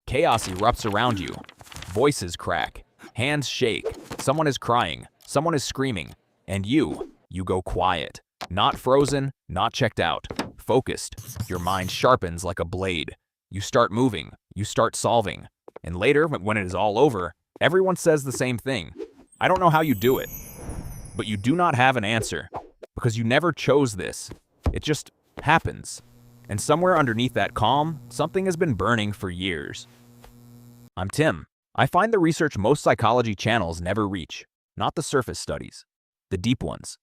Chaos erupts around you. Voices crack. Hands shake. Someone is crying. Someone is screaming. And you go quiet. Not frozen, not checked out. Focused. Your mind sharpens like a blade. You start moving. You start solving. And later, when it is all over, everyone says the same thing. I don't know how you do it. But you do not have an answer. Because you never chose this. It just happens. And somewhere underneath that calm, something has been burning for years. I'm Tim. I find the research most psychology channels never reach. Not the surface studies. The deep ones.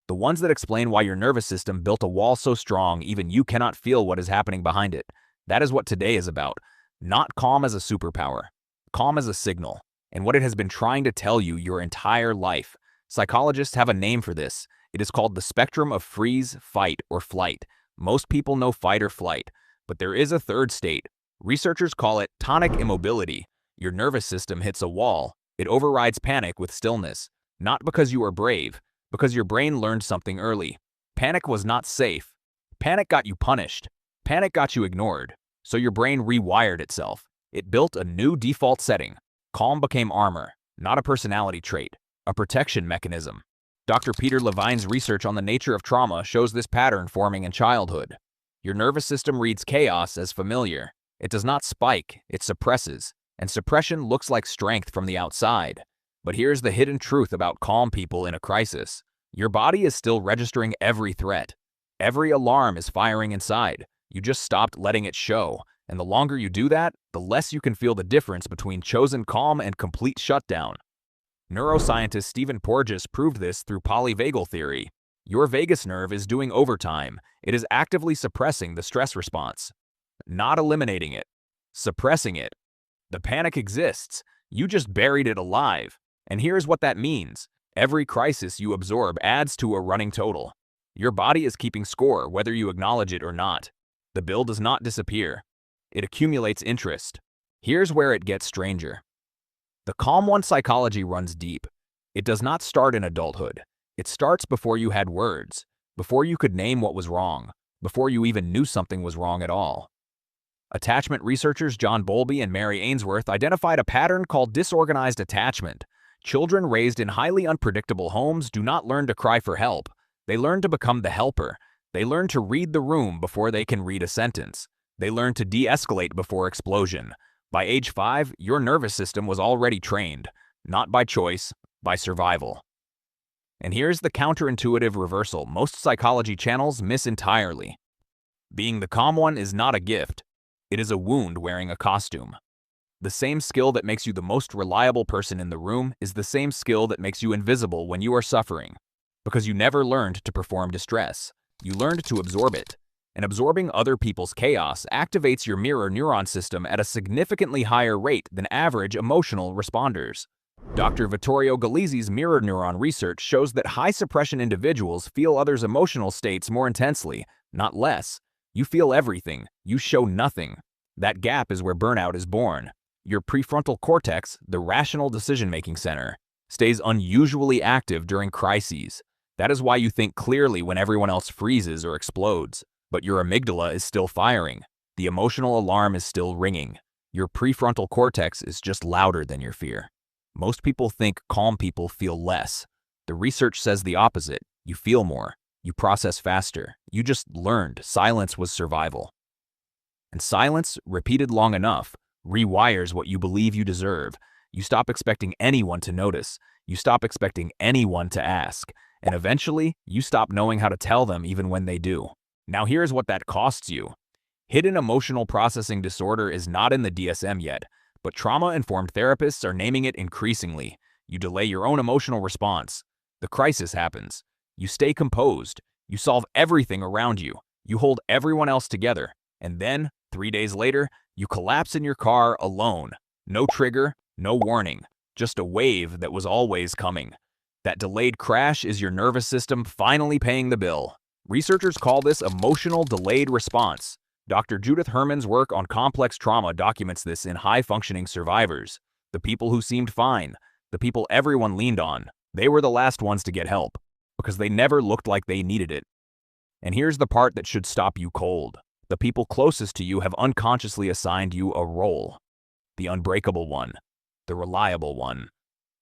The ones that explain why your nervous system built a wall so strong even you cannot feel what is happening behind it. That is what today is about. Not calm as a superpower. Calm as a signal. And what it has been trying to tell you your entire life. Psychologists have a name for this. It is called the spectrum of freeze, fight, or flight. Most people know fight or flight, but there is a third state. Researchers call it tonic immobility. Your nervous system hits a wall. It overrides panic with stillness. Not because you are brave, because your brain learned something early. Panic was not safe. Panic got you punished. Panic got you ignored. So your brain rewired itself. It built a new default setting. Calm became armor, not a personality trait, a protection mechanism. Dr. Peter Levine's research on the nature of trauma shows this pattern forming in childhood. Your nervous system reads chaos as familiar. It does not spike, it suppresses. And suppression looks like strength from the outside. But here's the hidden truth about calm people in a crisis. Your body is still registering every threat. Every alarm is firing inside. You just stopped letting it show. And the longer you do that, the less you can feel the difference between chosen calm and complete shutdown. Neuroscientist Stephen Porges proved this through Polyvagal Theory. Your vagus nerve is doing overtime. It is actively suppressing the stress response. Not eliminating it. Suppressing it. The panic exists. You just buried it alive. And here's what that means. Every crisis you absorb adds to a running total. Your body is keeping score whether you acknowledge it or not. The bill does not disappear. It accumulates interest. Here's where it gets stranger. The calm one psychology runs deep. It does not start in adulthood. It starts before you had words, before you could name what was wrong, before you even knew something was wrong at all. Attachment researchers John Bowlby and Mary Ainsworth identified a pattern called disorganized attachment. Children raised in highly unpredictable homes do not learn to cry for help. They learn to become the helper. They learn to read the room before they can read a sentence. They learn to de-escalate before explosion. By age 5, your nervous system was already trained, not by choice, by survival. And here's the counterintuitive reversal most psychology channels miss entirely. Being the calm one is not a gift. It is a wound wearing a costume. The same skill that makes you the most reliable person in the room is the same skill that makes you invisible when you are suffering. Because you never learned to perform distress. You learned to absorb it. And absorbing other people's chaos activates your mirror neuron system at a significantly higher rate than average emotional responders. Dr. Vittorio Galeazzi's mirror neuron research shows that high suppression individuals feel others' emotional states more intensely, not less. You feel everything. You show nothing. That gap is where burnout is born. Your prefrontal cortex, the rational decision-making center, stays unusually active during crises. That is why you think clearly when everyone else freezes or explodes. But your amygdala is still firing. The emotional alarm is still ringing. Your prefrontal cortex is just louder than your fear. Most people think calm people feel less. The research says the opposite. You feel more. You process faster. You just learned silence was survival. And silence, repeated long enough, rewires what you believe you deserve. You stop expecting anyone to notice. You stop expecting anyone to ask. And eventually, you stop knowing how to tell them even when they do. Now here's what that costs you. Hidden emotional processing disorder is not in the DSM yet, but trauma-informed therapists are naming it increasingly. You delay your own emotional response. The crisis happens. You stay composed. You solve everything around you. You hold everyone else together. And then, 3 days later, you collapse in your car alone. No trigger, no warning. Just a wave that was always coming. That delayed crash is your nervous system finally paying the bill. Researchers call this emotional delayed response. Dr. Judith Herman's work on complex trauma documents this in high-functioning survivors. The people who seemed fine, the people everyone leaned on, they were the last ones to get help, because they never looked like they needed it. And here's the part that should stop you cold. The people closest to you have unconsciously assigned you a role. the unbreakable one, the reliable one,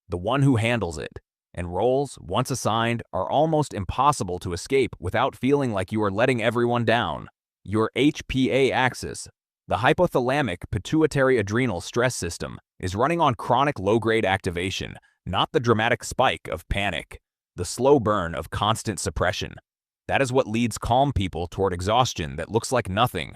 the one who handles it. And roles, once assigned, are almost impossible to escape without feeling like you are letting everyone down. Your HPA axis, the hypothalamic pituitary adrenal stress system, is running on chronic low-grade activation, not the dramatic spike of panic, the slow burn of constant suppression. That is what leads calm people toward exhaustion that looks like nothing.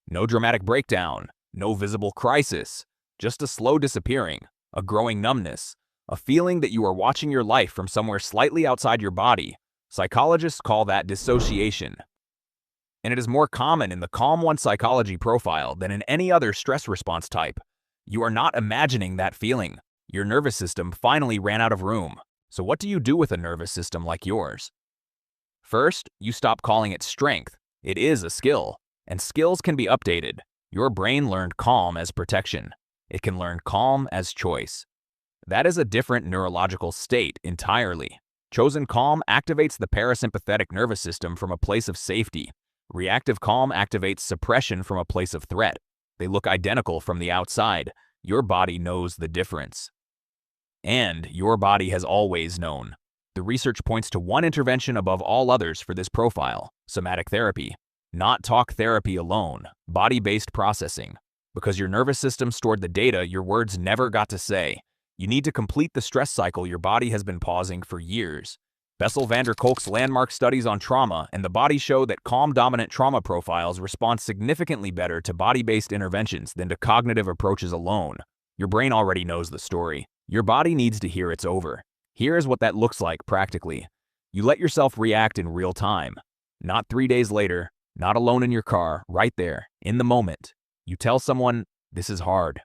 No dramatic breakdown, no visible crisis, just a slow disappearing, a growing numbness, a feeling that you are watching your life from somewhere slightly outside your body. Psychologists call that dissociation. And it is more common in the Calm 1 psychology profile than in any other stress response type. You are not imagining that feeling. Your nervous system finally ran out of room. So what do you do with a nervous system like yours? First, you stop calling it strength. It is a skill, and skills can be updated. Your brain learned calm as protection. It can learn calm as choice. That is a different neurological state entirely. Chosen calm activates the parasympathetic nervous system from a place of safety. Reactive calm activates suppression from a place of threat. They look identical from the outside. Your body knows the difference. And your body has always known. The research points to one intervention above all others for this profile: somatic therapy. Not talk therapy alone, body-based processing. Because your nervous system stored the data your words never got to say. You need to complete the stress cycle your body has been pausing for years. Bessel van der Kolk's landmark studies on trauma and the body show that calm-dominant trauma profiles respond significantly better to body-based interventions than to cognitive approaches alone. Your brain already knows the story. Your body needs to hear it's over. Here is what that looks like practically. You let yourself react in real time. Not 3 days later, not alone in your car, right there, in the moment. You tell someone, "This is hard."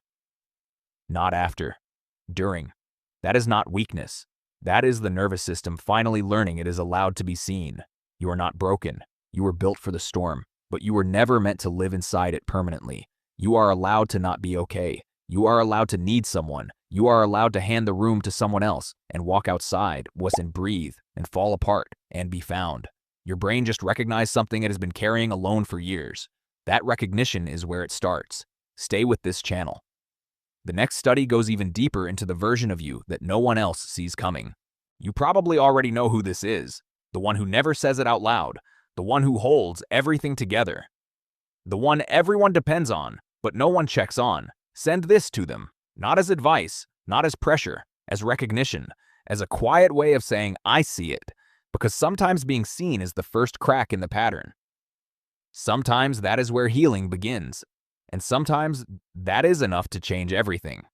Not after. During. That is not weakness. That is the nervous system finally learning it is allowed to be seen. You are not broken. You were built for the storm, but you were never meant to live inside it permanently. You are allowed to not be okay. You are allowed to need someone. You are allowed to hand the room to someone else and walk outside, and breathe, and fall apart, and be found. Your brain just recognized something it has been carrying alone for years. That recognition is where it starts. Stay with this channel. The next study goes even deeper into the version of you that no one else sees coming. You probably already know who this is, the one who never says it out loud, the one who holds everything together, the one everyone depends on, but no one checks on. Send this to them, not as advice, not as pressure, as recognition, as a quiet way of saying, "I see it," because sometimes being seen is the first crack in the pattern. Sometimes that is where healing begins. And sometimes that is enough to change everything.